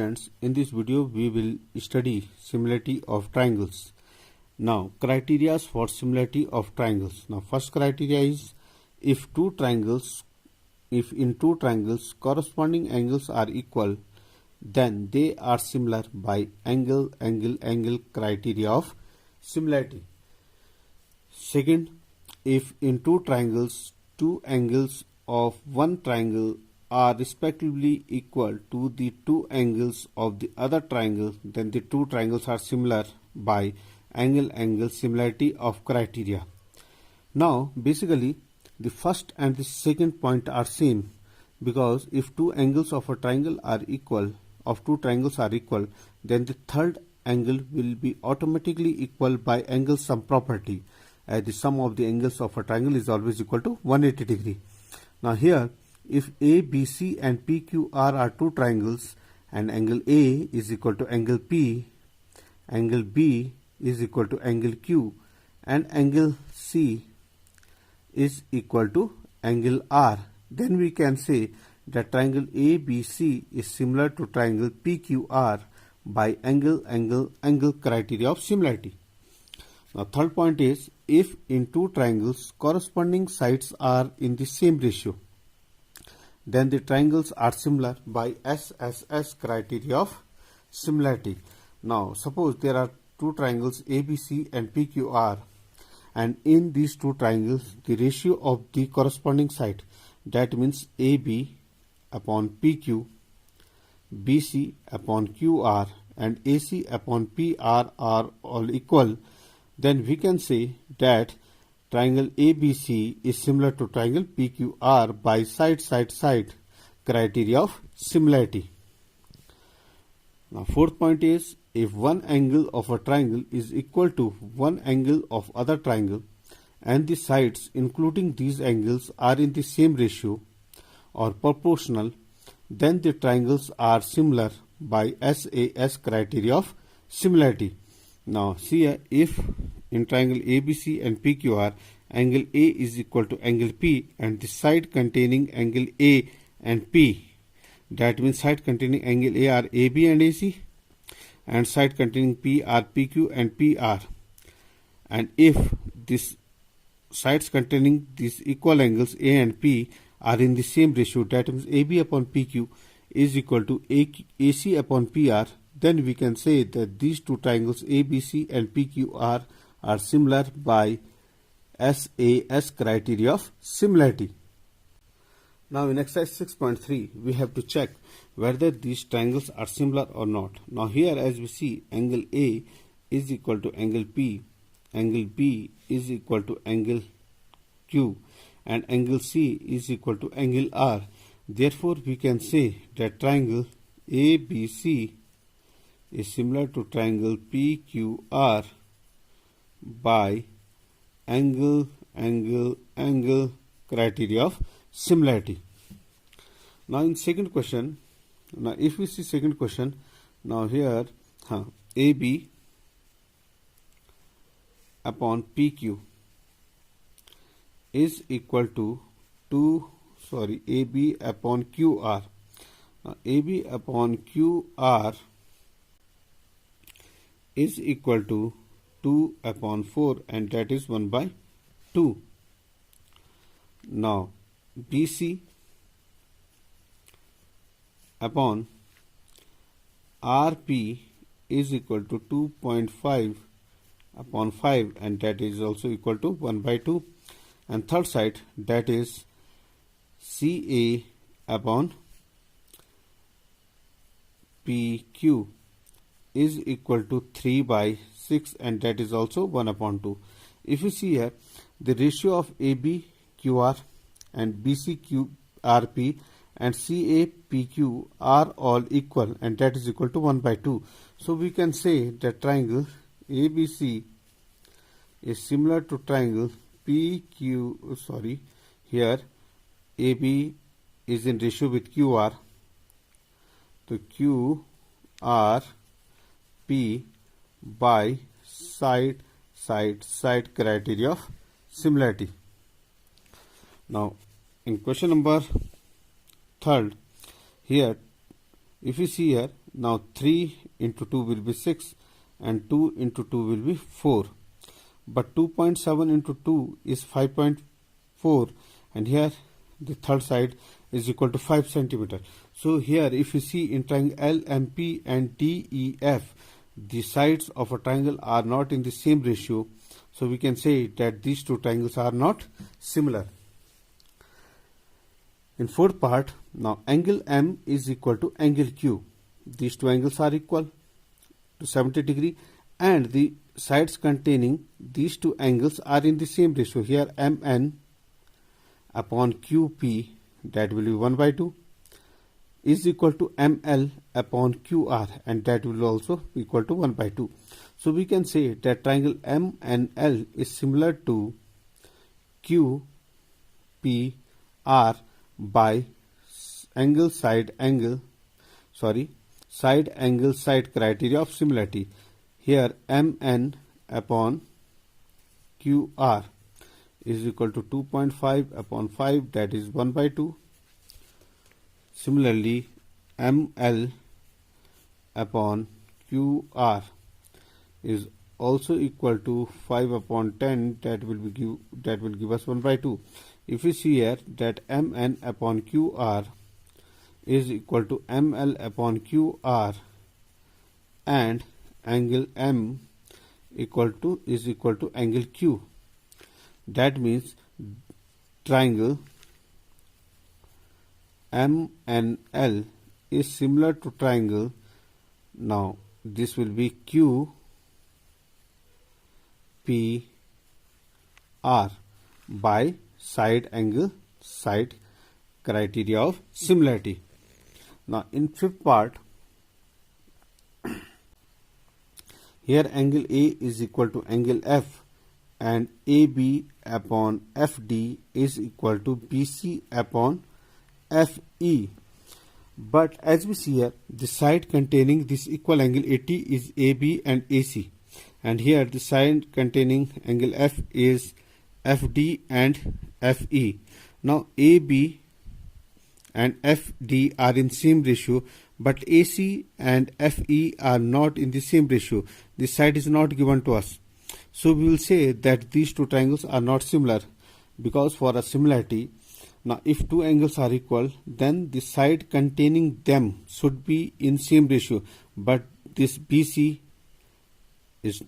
students, in this video we will study similarity of triangles. Now criteria for similarity of triangles. Now first criteria is if in two triangles corresponding angles are equal, then they are similar by angle criteria of similarity. Second, if in two triangles two angles of one triangle are respectively equal to the two angles of the other triangle, then the two triangles are similar by angle similarity of criteria. Now basically the first and the second point are same, because if two angles of a triangle are equal, then the third angle will be automatically equal by angle sum property, as the sum of the angles of a triangle is always equal to 180 degree. Now here, if A, B, C and P, Q, R are two triangles and angle A is equal to angle P, angle B is equal to angle Q and angle C is equal to angle R, then we can say that triangle ABC is similar to triangle PQR by angle criteria of similarity. Now third point is if in two triangles corresponding sides are in the same ratio, then the triangles are similar by SSS criteria of similarity. Now suppose there are two triangles ABC and PQR, and in these two triangles the ratio of the corresponding side, that means AB upon PQ, BC upon QR and AC upon PR are all equal, then we can say that triangle ABC is similar to triangle PQR by side criteria of similarity. Now fourth point is if one angle of a triangle is equal to one angle of other triangle and the sides including these angles are in the same ratio or proportional, then the triangles are similar by SAS criteria of similarity. Now see here, if in triangle ABC and PQR angle A is equal to angle P and the side containing angle A and P, that means side containing angle A are AB and AC and side containing P are PQ and PR, and if this sides containing these equal angles A and P are in the same ratio, that means AB upon PQ is equal to AC upon PR, then we can say that these two triangles ABC and PQR are similar by SAS criteria of similarity. Now in exercise 6.3 we have to check whether these triangles are similar or not. Now here as we see, angle A is equal to angle P, angle B is equal to angle Q and angle C is equal to angle R. Therefore we can say that triangle ABC is similar to triangle PQR by angle criteria of similarity. Now in second question, now if we see second question, now here AB upon PQ is equal to AB upon QR. Now AB upon QR is equal to 2 upon 4 and that is 1 by 2. Now BC upon RP is equal to 2.5 upon 5 and that is also equal to 1 by 2, and third side, that is CA upon PQ is equal to 3 by 6 and that is also 1 upon 2. If you see here, the ratio of AB QR and BC RP and CA PQ are all equal and that is equal to 1 by 2. So we can say that triangle ABC is similar to triangle here AB is in ratio with QR, so QRP by side criteria of similarity. Now in question number third, here if you see here, Now 3 into 2 will be 6 and 2 into 2 will be 4. But 2.7 into 2 is 5.4, and here the third side is equal to 5 centimeter. So here if you see in triangle LMP and DEF, the sides of a triangle are not in the same ratio. So we can say that these two triangles are not similar. In fourth part, now angle M is equal to angle Q. These two angles are equal to 70 degree, and the sides containing these two angles are in the same ratio. Here MN upon QP, that will be 1 by 2, is equal to ML upon QR, and that will also be equal to 1 by 2. So we can say that triangle MNL is similar to QPR by side angle side criteria of similarity. Here MN upon QR is equal to 2.5 upon 5, that is 1 by 2. Similarly, ML upon QR is also equal to 5 upon 10, that will give us 1 by 2. If we see here that MN upon QR is equal to ML upon QR, and angle M is equal to angle Q. That means triangle MNL is similar to triangle, now this will be QPR by side criteria of similarity. Now in fifth part, here angle A is equal to angle F, and AB upon FD is equal to BC upon FE. But as we see here, the side containing this equal angle 80 is AB and AC, and here the side containing angle F is FD and FE. Now AB and FD are in same ratio, but AC and FE are not in the same ratio. This side is not given to us. So we will say that these two triangles are not similar, because for a similarity, now if two angles are equal, then the side containing them should be in same ratio, but this BC is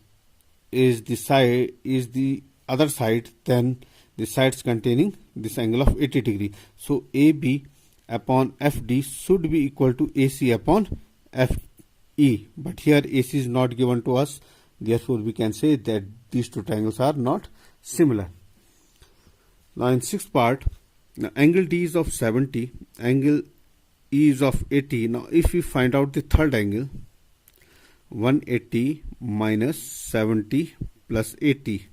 the other side than the sides containing this angle of 80 degree. So AB upon FD should be equal to AC upon FE, but here AC is not given to us, therefore we can say that these two triangles are not similar. Now in sixth part, now angle D is of 70, angle E is of 80. Now if we find out the third angle, 180 minus 70 plus 80,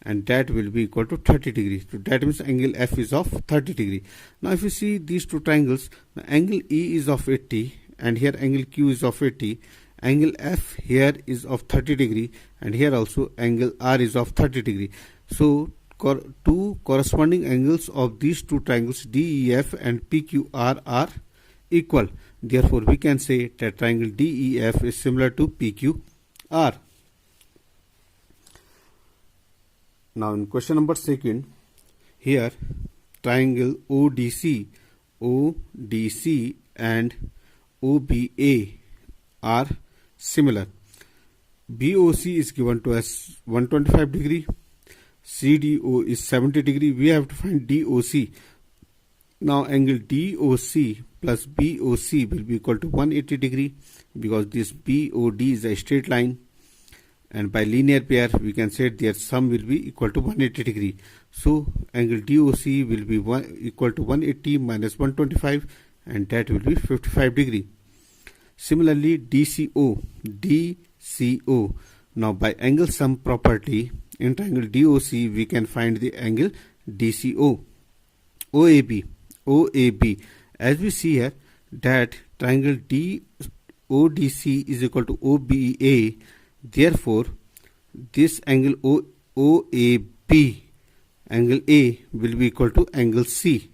and that will be equal to 30 degrees. So that means angle F is of 30 degree. Now if you see these two triangles, the angle E is of 80, and here angle Q is of 80. Angle F here is of 30 degree, and here also angle R is of 30 degree. So two corresponding angles of these two triangles DEF and PQR are equal. Therefore we can say that triangle DEF is similar to PQR. Now in question number second, here triangle ODC and OBA are similar. BOC is given to us 125 degree, CDO is 70 degree. We have to find DOC. Now angle DOC plus BOC will be equal to 180 degree, because this BOD is a straight line, and by linear pair we can say their sum will be equal to 180 degree. So angle DOC will be equal to 180 minus 125, and that will be 55 degree. Similarly DCO. Now by angle sum property in triangle DOC we can find the angle DCO. OAB. As we see here that triangle DODC is equal to OBA, therefore this angle OAB, angle A, will be equal to angle C.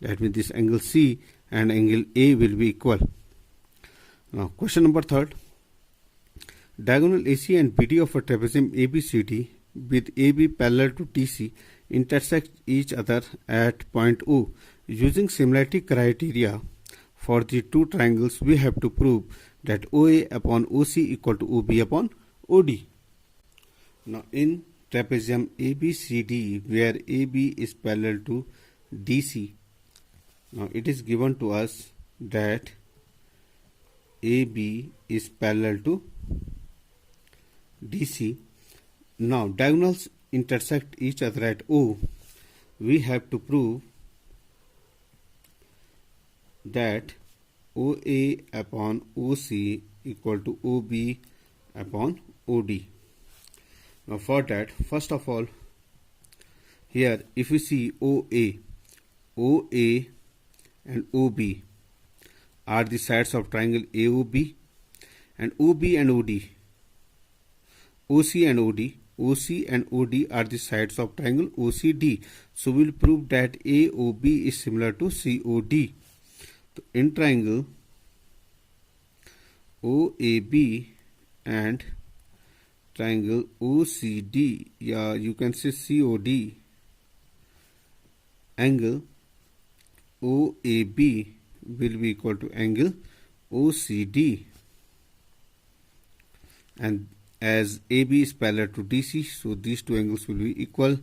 That means this angle C and angle A will be equal. Now question number 3. Diagonal AC and BD of a trapezium ABCD with AB parallel to DC intersect each other at point O. Using similarity criteria for the two triangles, we have to prove that OA upon OC equal to OB upon OD. Now in trapezium ABCD, where AB is parallel to DC, now it is given to us that AB is parallel to DC. Now diagonals intersect each other at O. We have to prove that OA upon OC equal to OB upon OD. Now for that, first of all, here if we see OA and OB are the sides of triangle AOB, and OB and OD, OC and OD are the sides of triangle OCD. So we will prove that AOB is similar to COD. So in triangle OAB and triangle OCD, you can say COD, angle OAB will be equal to angle OCD, and as AB is parallel to DC, so these two angles will be equal,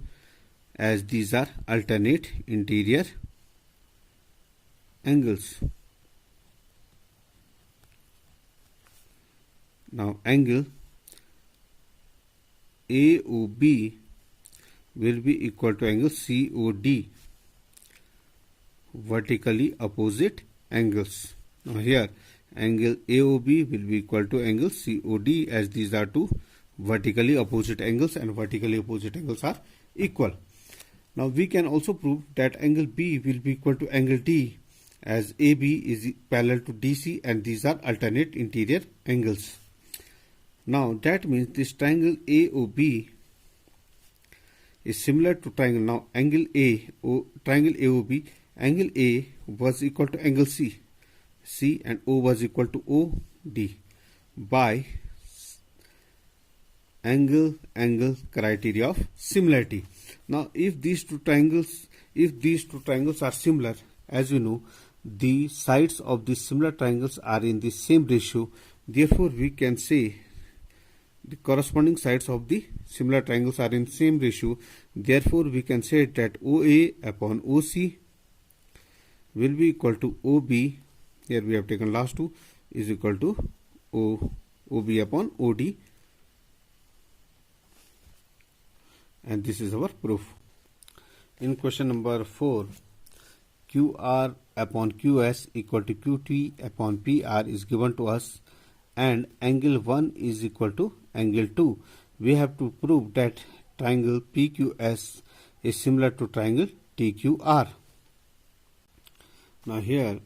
as these are alternate interior angles. Now angle AOB will be equal to angle COD, vertically opposite angles. Now here angle AOB will be equal to angle COD, as these are two vertically opposite angles and vertically opposite angles are equal. Now we can also prove that angle B will be equal to angle D, as AB is parallel to DC and these are alternate interior angles. Now that means this triangle AOB is similar to triangle. Now angle triangle AOB, angle A was equal to angle C and O was equal to OD by angle criteria of similarity. Now if these two triangles are similar, as you know, the sides of these similar triangles are in the same ratio. Therefore we can say the corresponding sides of the similar triangles are in same ratio. Therefore we can say that OA upon OC will be equal to OB, here we have taken last two, is equal to OB upon OD, and this is our proof. In question number 4, QR upon QS equal to QT upon PR is given to us, and angle 1 is equal to angle 2. We have to prove that triangle PQS is similar to triangle TQR. Now here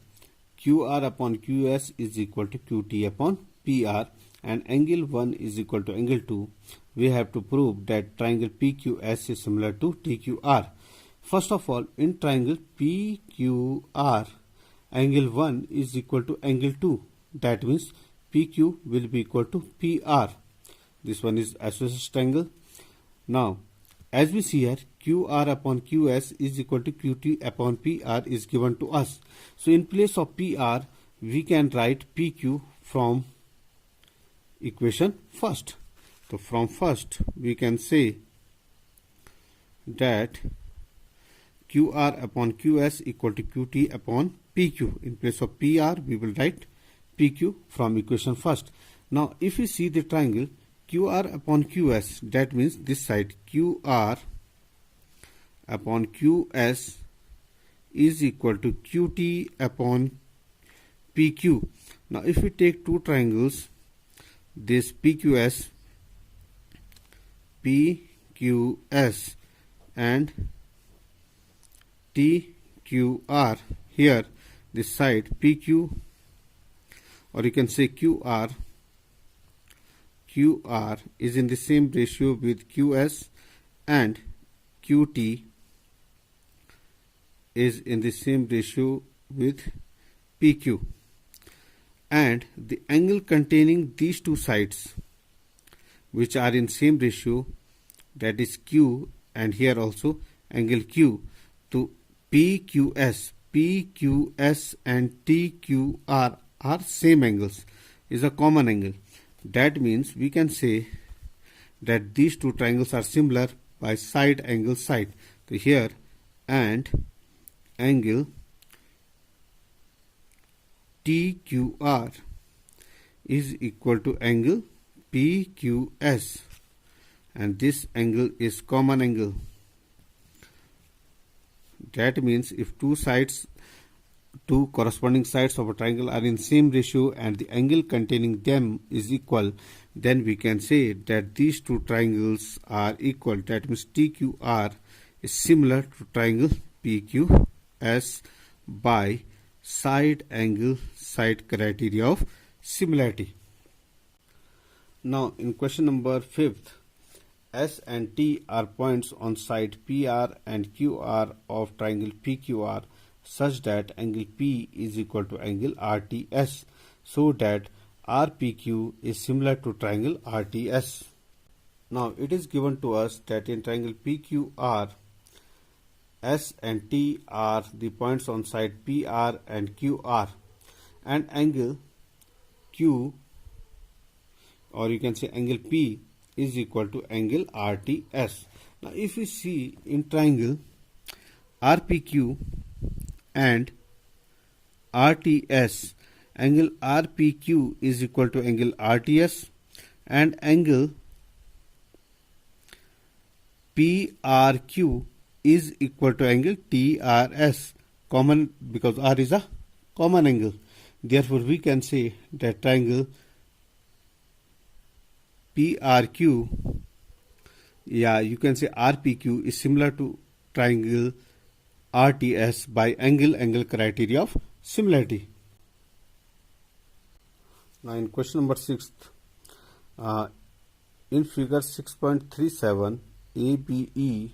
QR upon QS is equal to QT upon PR, and angle 1 is equal to angle 2. We have to prove that triangle PQS is similar to TQR. First of all, in triangle PQR, angle 1 is equal to angle 2. That means PQ will be equal to PR. This one is isosceles triangle. Now, as we see here, QR upon QS is equal to QT upon PR is given to us. So in place of PR, we can write PQ from equation first. So from first, we can say that QR upon QS equal to QT upon PQ. In place of PR, we will write PQ from equation first. Now, if we see the triangle QR upon QS, that means this side QR upon QS is equal to QT upon PQ. Now, if we take two triangles, this PQS and TQR, here this side PQ, or you can say QR is in the same ratio with QS, and QT is in the same ratio with PQ. and the angle containing these two sides which are in same ratio, that is Q, and here also angle Q, to PQS and TQR are same angles, is a common angle. That means we can say that these two triangles are similar by side angle side. So here, and angle TQR is equal to angle PQS, and this angle is common angle. That means if two corresponding sides of a triangle are in same ratio and the angle containing them is equal, then we can say that these two triangles are equal. That means TQR is similar to triangle PQS by side angle side criteria of similarity. Now in question number 5th, S and T are points on side PR and QR of triangle PQR such that angle P is equal to angle RTS, so that RPQ is similar to triangle RTS. Now it is given to us that in triangle PQR, S and T are the points on side PR and QR, and angle Q, or you can say angle P, is equal to angle RTS. Now if we see in triangle RPQ and RTS, angle RPQ is equal to angle RTS, and angle PRQ is equal to angle TRS, common, because R is a common angle. Therefore we can say that triangle PRQ, you can say RPQ is similar to triangle RTS by angle criteria of similarity. Now in question number 6th, in figure 6.37, ABE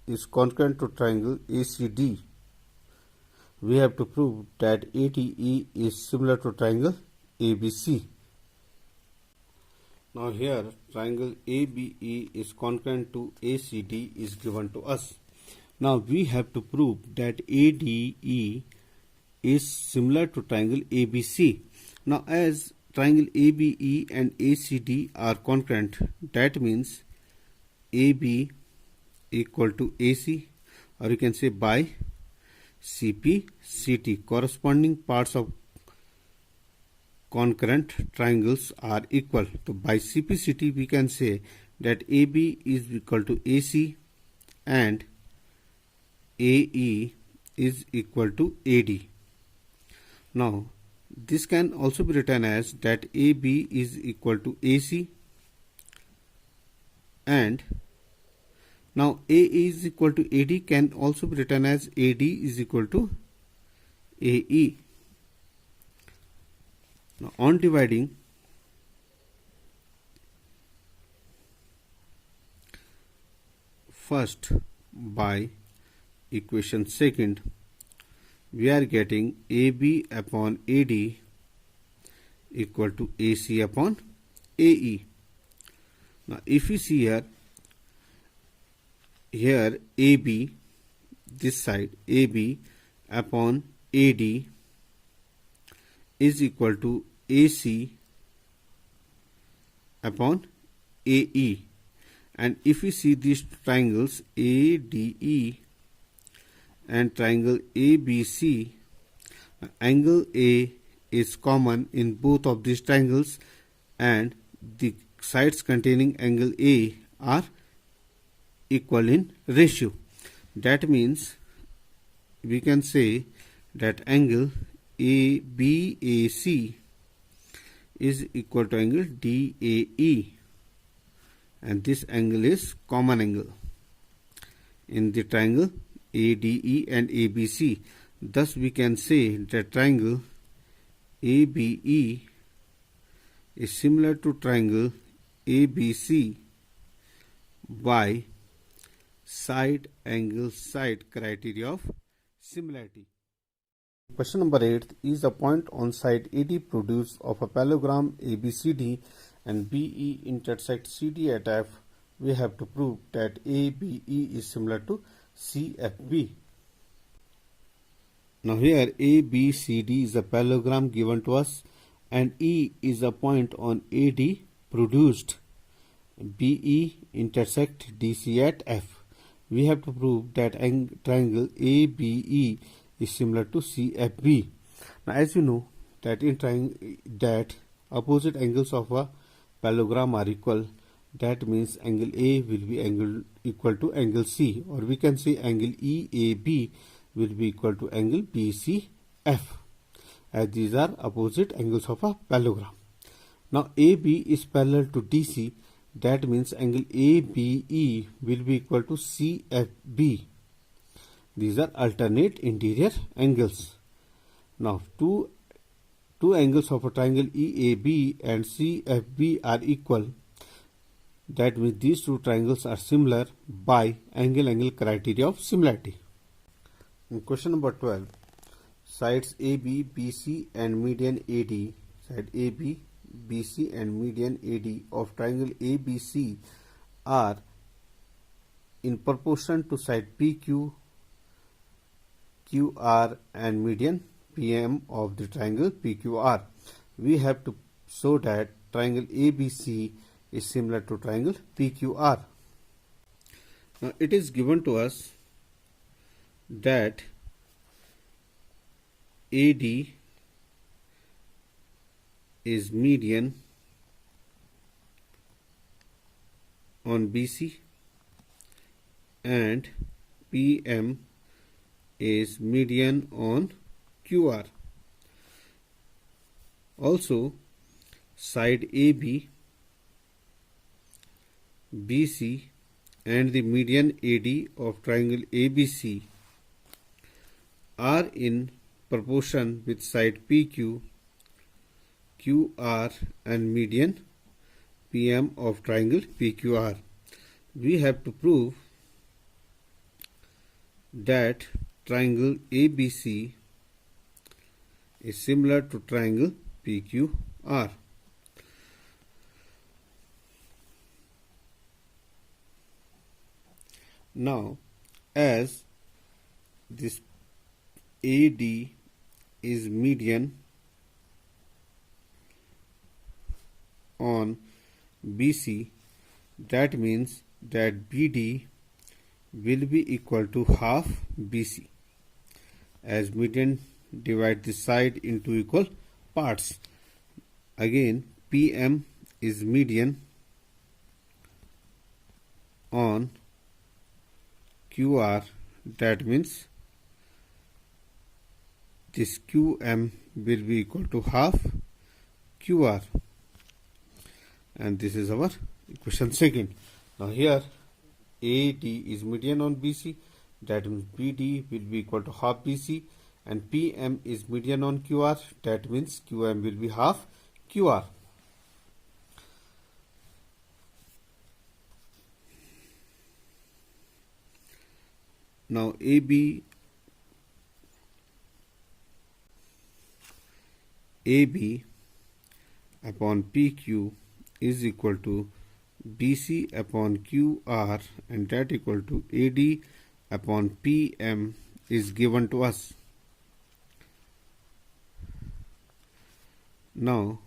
is congruent to triangle ACD. We have to prove that ADE is similar to triangle ABC. Now here triangle ABE is congruent to ACD is given to us. Now we have to prove that ADE is similar to triangle ABC. Now as triangle ABE and ACD are congruent, that means AB equal to AC, or you can say by CPCT. Corresponding parts of concurrent triangles are equal. So by CPCT we can say that AB is equal to AC and AE is equal to AD. Now this can also be written as that AB is equal to AC, and now AE is equal to AD can also be written as AD is equal to AE. Now on dividing, first by equation second, we are getting AB upon AD equal to AC upon AE. Now if you see here AB, this side AB upon AD is equal to AC upon AE, and if we see these triangles ADE and triangle ABC, angle A is common in both of these triangles and the sides containing angle A are equal in ratio. That means we can say that angle ABAC is equal to angle DAE, and this angle is common angle in the triangle ADE and ABC. Thus we can say that triangle ABE is similar to triangle ABC by side angle side criteria of similarity. Question number 8 is a point on side AD produced of a parallelogram ABCD and BE intersect CD at F. We have to prove that ABE is similar to CFB. Now here ABCD is a parallelogram given to us and E is a point on AD produced. BE intersect DC at F. We have to prove that triangle ABE is similar to CFB. Now as you know that in that opposite angles of a parallelogram are equal, that means angle A will be angle equal to angle C, or we can say angle EAB will be equal to angle BCF, as these are opposite angles of a parallelogram. Now AB is parallel to DC, that means angle ABE will be equal to CFB. These are alternate interior angles. Now two angles of a triangle EAB and CFB are equal. That means these two triangles are similar by angle-angle criteria of similarity. In question number 12, sides AB, BC and median AD, side AB, BC and median AD of triangle ABC are in proportion to side PQ, QR and median PM of the triangle PQR. We have to show that triangle ABC is similar to triangle PQR. Now it is given to us that AD is median on BC and PM is median on QR. Also, side AB, BC and the median AD of triangle ABC are in proportion with side PQ, QR and median PM of triangle PQR. We have to prove that triangle ABC is similar to triangle PQR. Now, as this AD is median on BC, that means that BD will be equal to half BC, as median divide the side into equal parts. Again, PM is median on QR, that means this QM will be equal to half QR, and this is our equation second. Now here AD is median on BC, that means BD will be equal to half BC, and PM is median on QR, that means QM will be half QR. Now AB upon PQ is equal to BC upon QR, and that equal to AD upon PM is given to us. Now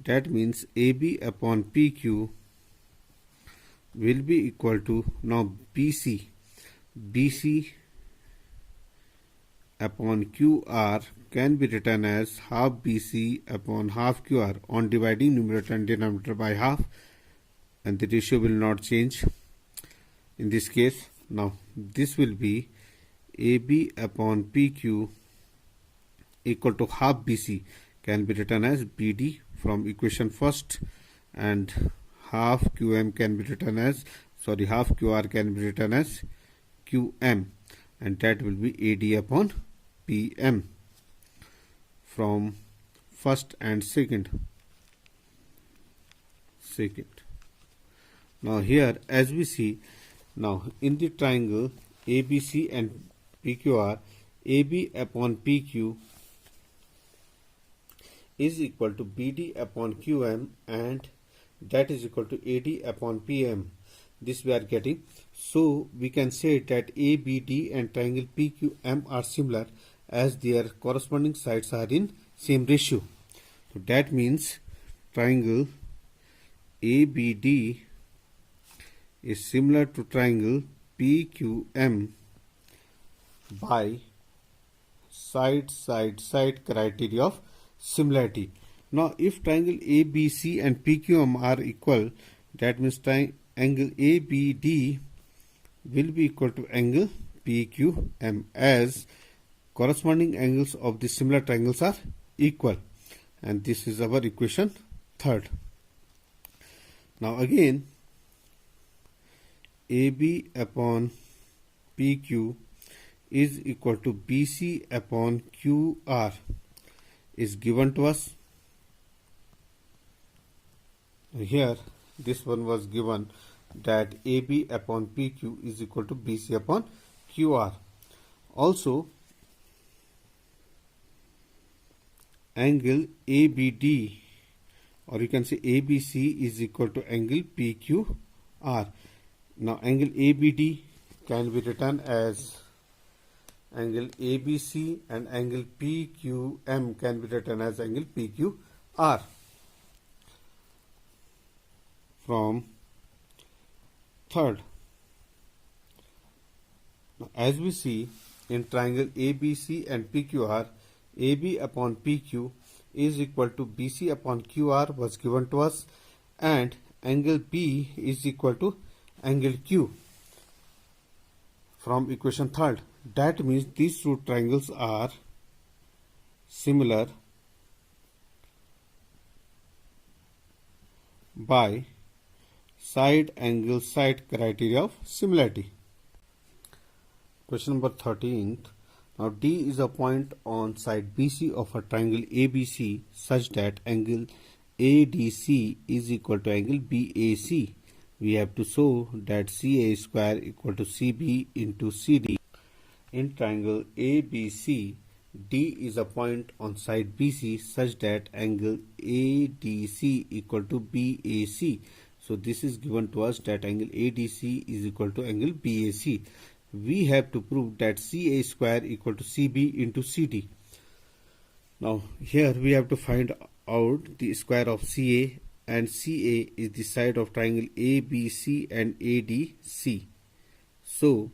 that means AB upon PQ will be equal to, now BC upon QR can be written as half BC upon half QR on dividing numerator and denominator by half, and the ratio will not change in this case. Now this will be AB upon PQ equal to half BC can be written as BD from equation first, and half QM can be written as, half QR can be written as QM, and that will be AD upon PM from first and second. Now here, as we see, now in the triangle ABC and PQR, AB upon PQ is equal to BD upon QM, and that is equal to AD upon PM. This we are getting. So we can say that ABD and triangle PQM are similar as their corresponding sides are in same ratio. So that means triangle ABD is similar to triangle PQM by side criteria of similarity. Now if triangle ABC and PQM are equal, that means angle ABD will be equal to angle PQM, as corresponding angles of the similar triangles are equal, and this is our equation 3rd. Now again, AB upon PQ is equal to BC upon QR is given to us. Here this one was given, that AB upon PQ is equal to BC upon QR. Also angle ABD, or you can say ABC, is equal to angle PQR. Now angle ABD can be written as angle ABC, and angle PQM can be written as angle PQR. From 3rd, now as we see in triangle ABC and PQR, AB upon PQ is equal to BC upon QR was given to us, and angle B is equal to angle Q from equation 3rd. That means these two triangles are similar by side criteria of similarity. Question number 13th. Now D is a point on side BC of a triangle ABC such that angle ADC is equal to angle BAC. We have to show that CA square equal to CB into CD. In triangle ABC, D is a point on side BC such that angle ADC equal to BAC. So this is given to us, that angle ADC is equal to angle BAC. We have to prove that CA square equal to CB into CD. Now here we have to find out the square of CA, and CA is the side of triangle ABC and ADC. So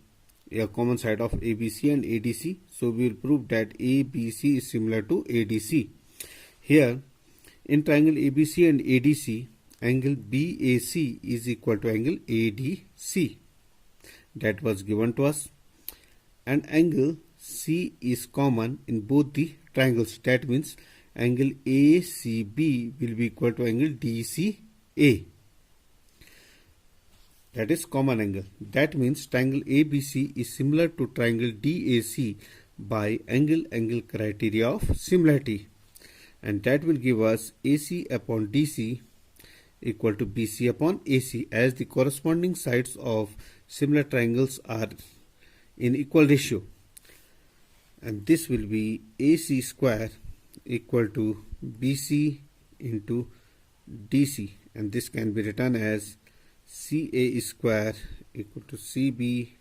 a common side of ABC and ADC. So we will prove that ABC is similar to ADC. Here in triangle ABC and ADC, angle BAC is equal to angle ADC. That was given to us, and angle C is common in both the triangles. That means angle ACB will be equal to angle DCA. That is common angle. That means triangle ABC is similar to triangle DAC by angle criteria of similarity, and that will give us AC upon DC equal to BC upon AC, as the corresponding sides of similar triangles are in equal ratio, and this will be AC square equal to BC into DC, and this can be written as CA square equal to CB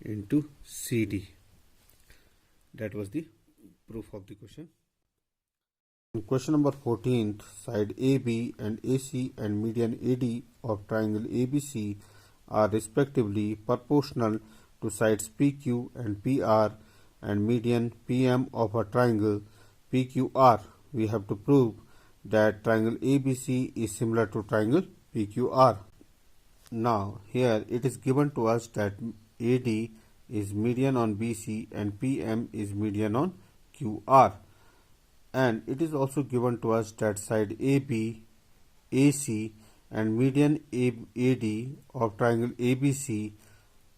into CD. That was the proof of the question. Question number 14th, side AB and AC and median AD of triangle ABC are respectively proportional to sides PQ and PR and median PM of a triangle PQR. We have to prove that triangle ABC is similar to triangle PQR. Now here it is given to us that AD is median on BC and PM is median on QR. And it is also given to us that side AB, AC and median AD of triangle ABC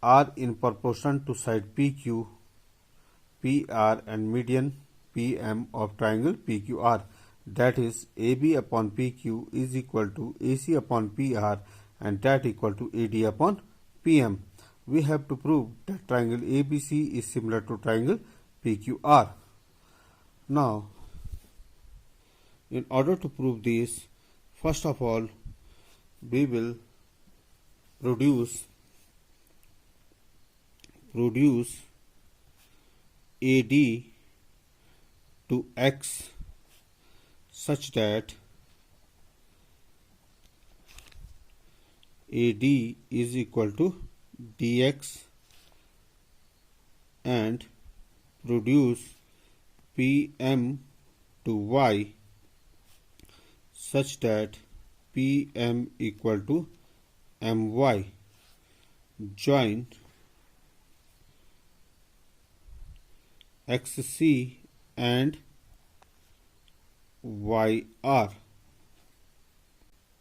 are in proportion to side PQ, PR and median PM of triangle PQR. That is AB upon PQ is equal to AC upon PR, and that equal to AD upon PM. We have to prove that triangle ABC is similar to triangle PQR. Now, in order to prove this, first of all, we will produce AD to X such that AD is equal to dx and produce PM to Y such that PM equal to My. Join XC and YR.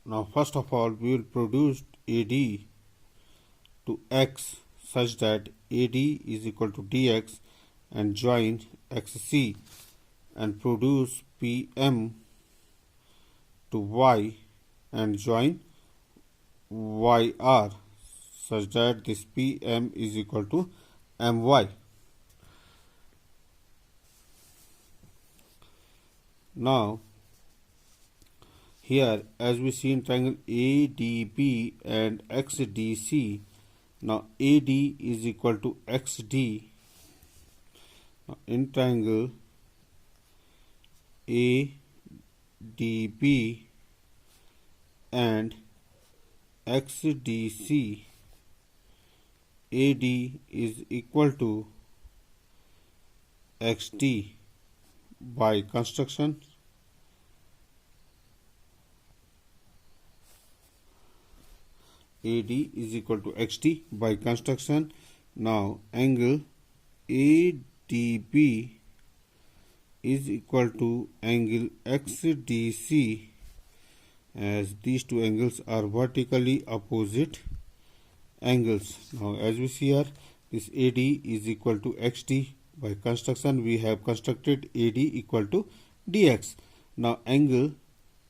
Now first of all, we will produce AD to X such that AD is equal to dx and join XC and produce PM to Y and join YR such that this PM is equal to My. Now here, as we see in triangle ADB and XDC, now AD is equal to XD. Now in triangle ADB and XDC, AD is equal to XD by construction. AD is equal to XD by construction. Now angle ADB is equal to angle XDC, as these two angles are vertically opposite angles. Now as we see here, this AD is equal to XD. By construction we have constructed AD equal to dx. Now angle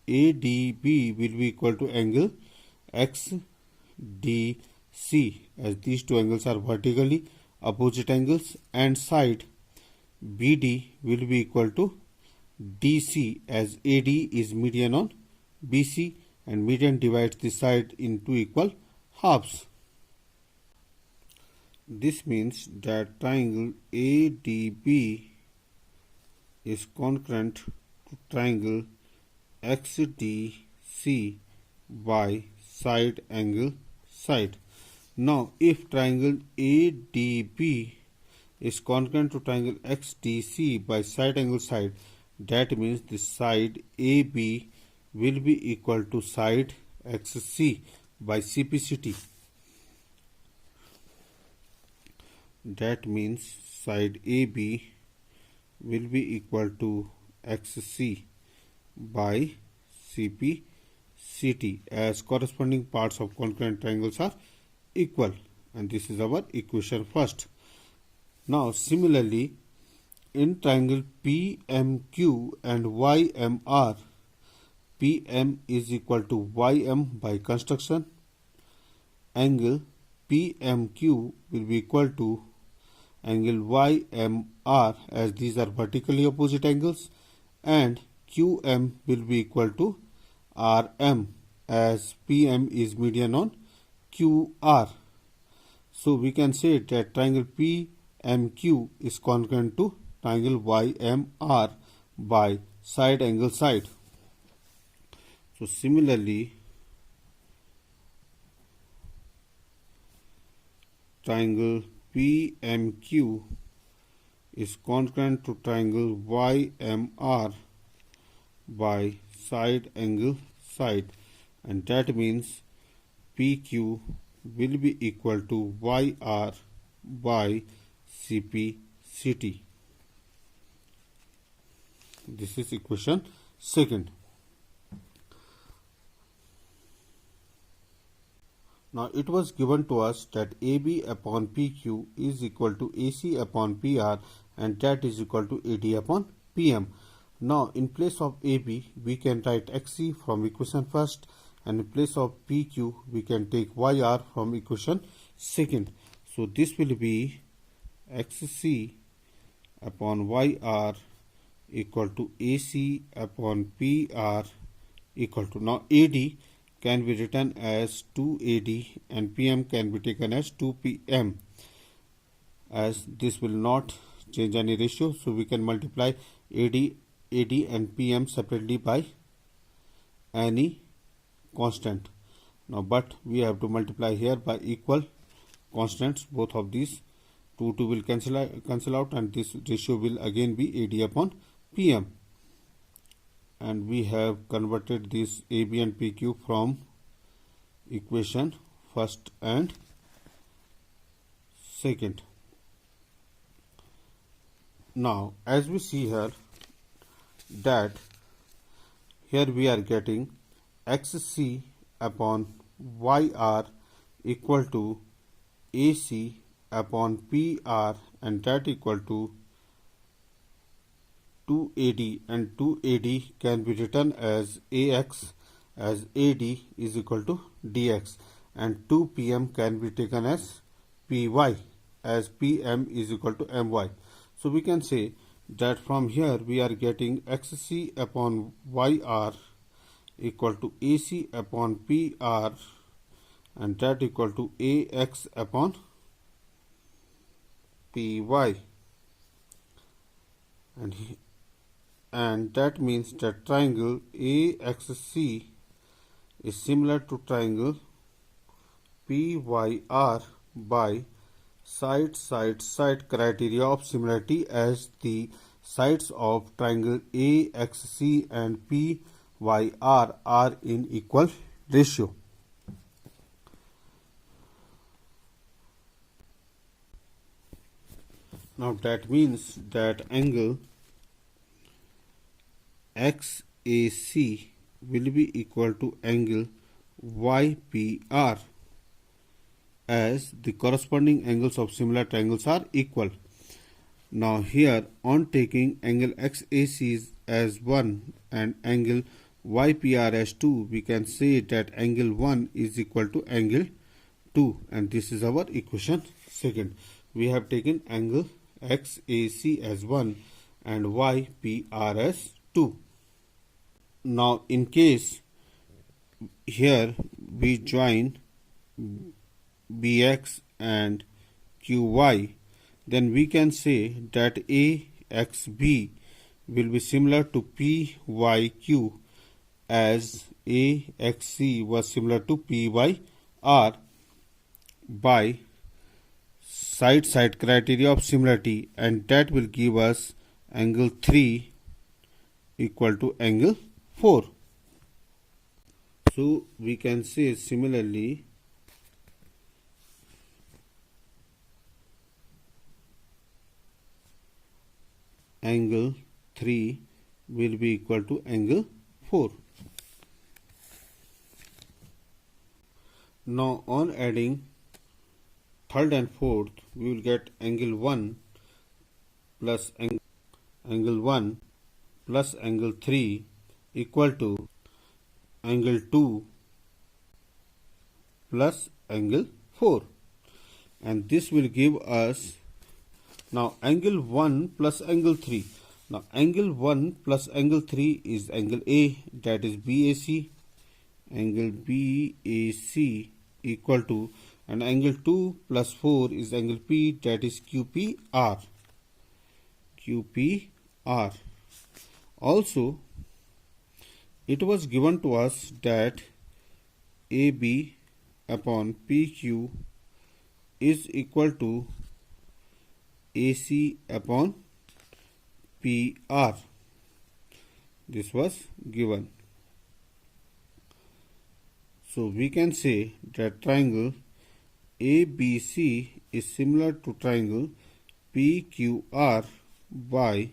ADB will be equal to angle XDC, as these two angles are vertically opposite angles, and side BD will be equal to DC, as AD is median on BC and median divides the side into equal halves. This means that triangle ADB is concurrent to triangle XDC by side angle side. Now if triangle ADB is concurrent to triangle XDC by side angle side, that means the side AB will be equal to side XC by CPCT. That means side AB will be equal to XC by CPCT, as corresponding parts of concurrent triangles are equal, and this is our equation first. Now similarly, in triangle PMQ and YMR, PM is equal to YM by construction. Angle PMQ will be equal to angle YMR, as these are vertically opposite angles, and QM will be equal to RM, as PM is median on QR. So we can say that triangle PMQ is concurrent to triangle YMR by side angle side. So similarly, triangle PMQ is concurrent to triangle YMR by side angle side, and that means PQ will be equal to YR by CPCT. This is equation second. Now it was given to us that AB upon PQ is equal to AC upon PR, and that is equal to AD upon PM. Now in place of AB we can write XC from equation first, and in place of PQ we can take YR from equation second. So this will be XC upon YR equal to AC upon PR equal to, now AD can be written as 2AD and PM can be taken as 2PM, as this will not change any ratio, so we can multiply AD and PM separately by any constant. Now but we have to multiply here by equal constants. Both of these 2 will cancel out and this ratio will again be AD upon PM. And we have converted this AB and PQ from equation first and second. Now as we see here that here we are getting XC upon YR equal to AC upon PR, and that equal to 2AD, and 2AD can be written as AX, as AD is equal to DX, and 2PM can be taken as PY, as PM is equal to MY. So we can say that from here we are getting XC upon YR equal to AC upon PR, and that equal to AX upon PY, and that means that triangle AXC is similar to triangle PYR by side criteria of similarity, as the sides of triangle AXC and PYR are in equal ratio. Now that means that angle XAC will be equal to angle YPR, as the corresponding angles of similar triangles are equal. Now here, on taking angle XAC as 1 and angle YPR as 2, we can say that angle 1 is equal to angle 2, and this is our equation second. We have taken angle XAC as 1 and YPR as 2. Now in case here we join BX and QY, then we can say that AXB will be similar to PYQ, as AXC was similar to PYR by side criteria of similarity, and that will give us angle 3 equal to angle 4. So we can say similarly angle 3 will be equal to angle 4. Now on adding third and fourth, we will get angle 1 plus angle 1 plus angle 3 equal to angle 2 plus angle 4, and this will give us now angle 1 plus angle 3. Now angle 1 plus angle 3 is angle A, that is BAC. Angle BAC equal to, and angle 2 plus 4 is angle P, that is QPR. Also, it was given to us that AB upon PQ is equal to AC upon PR. This was given. So we can say that triangle ABC is similar to triangle PQR by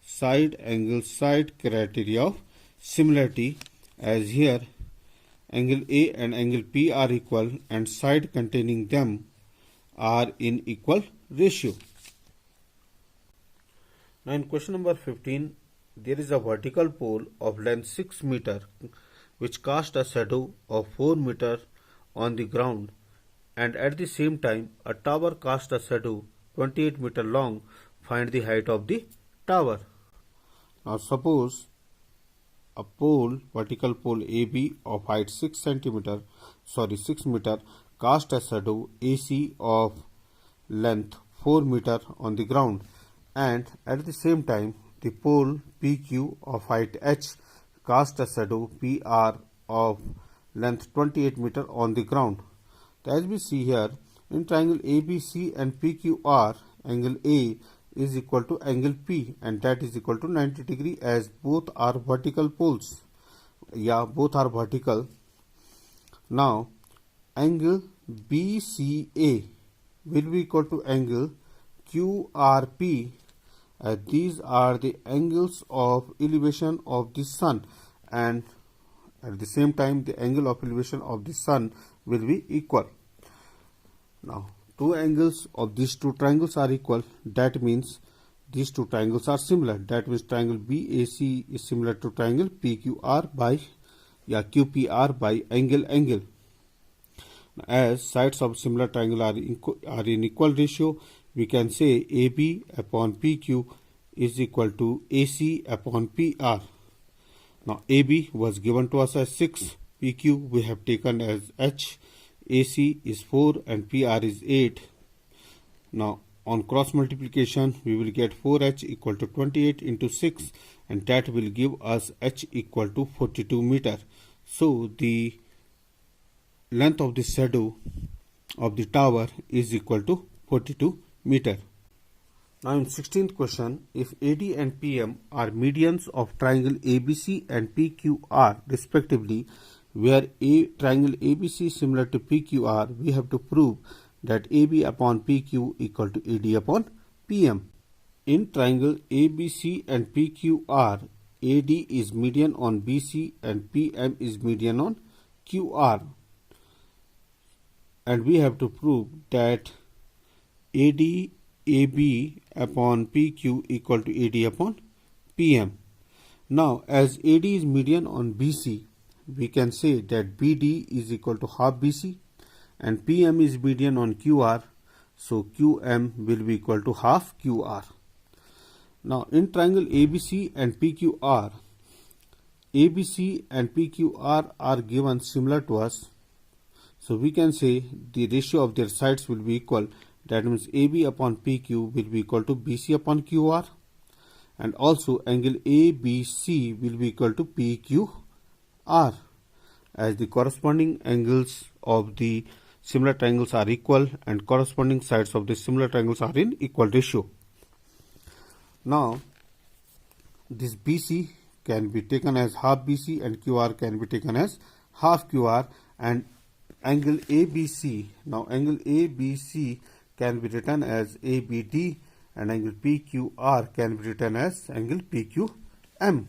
side criteria of similarity, as here angle A and angle P are equal and side containing them are in equal ratio. Now in question number 15, there is a vertical pole of length 6 meter which cast a shadow of 4 meter on the ground, and at the same time a tower cast a shadow 28 meter long find the height of the tower. Now suppose a pole, vertical pole AB of height 6 meter cast a shadow AC of length 4 meter on the ground, and at the same time the pole PQ of height H cast a shadow PR of length 28 meter on the ground. So as we see here, in triangle ABC and PQR, angle A is equal to angle P, and that is equal to 90 degree, as both are vertical poles. Both are vertical. Now angle BCA will be equal to angle QRP. These are the angles of elevation of the sun, and at the same time the angle of elevation of the sun will be equal. Now two angles of these two triangles are equal. That means these two triangles are similar. That means triangle BAC is similar to triangle PQR by QPR by angle. As sides of similar triangle are in equal ratio, we can say AB upon PQ is equal to AC upon PR. Now AB was given to us as 6, PQ we have taken as H, AC is 4 and PR is 8. Now on cross multiplication we will get 4H equal to 28 into 6, and that will give us H equal to 42 meter. So the length of the shadow of the tower is equal to 42 meter. Now in 16th question, if AD and PM are medians of triangle ABC and PQR respectively, where triangle ABC is similar to PQR, we have to prove that AB upon PQ equal to AD upon PM. In triangle ABC and PQR, AD is median on BC and PM is median on QR. And we have to prove that AD AB upon PQ equal to AD upon PM. Now as AD is median on BC, we can say that BD is equal to half BC, and PM is median on QR, so QM will be equal to half QR. Now in triangle ABC and PQR, ABC and PQR are given similar to us, so we can say the ratio of their sides will be equal. That means AB upon PQ will be equal to BC upon QR, and also angle ABC will be equal to PQR, as the corresponding angles of the similar triangles are equal and corresponding sides of the similar triangles are in equal ratio. Now this BC can be taken as half BC and QR can be taken as half QR, and angle ABC, now angle ABC can be written as ABD, and angle PQR can be written as angle PQM.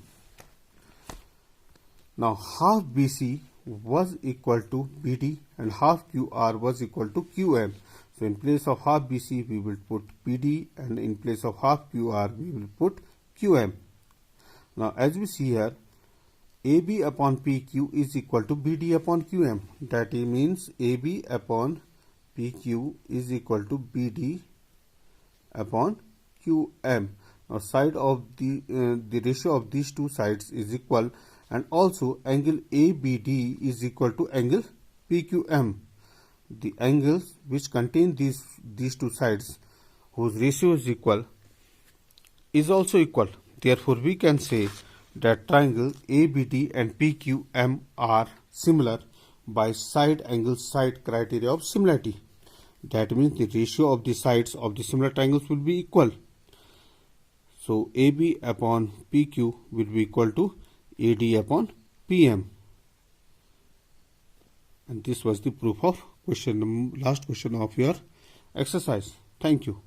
Now half BC was equal to BD and half QR was equal to QM. So in place of half BC we will put BD, and in place of half QR we will put QM. Now as we see here, AB upon PQ is equal to BD upon QM. That means AB upon PQ is equal to BD upon QM. Now side of the ratio of these two sides is equal, and also angle ABD is equal to angle PQM. The angles which contain these two sides whose ratio is equal is also equal. Therefore we can say that triangle ABD and PQM are similar by side angle side criteria of similarity. That means the ratio of the sides of the similar triangles will be equal. So AB upon PQ will be equal to AD upon PM. And this was the proof of last question of your exercise. Thank you.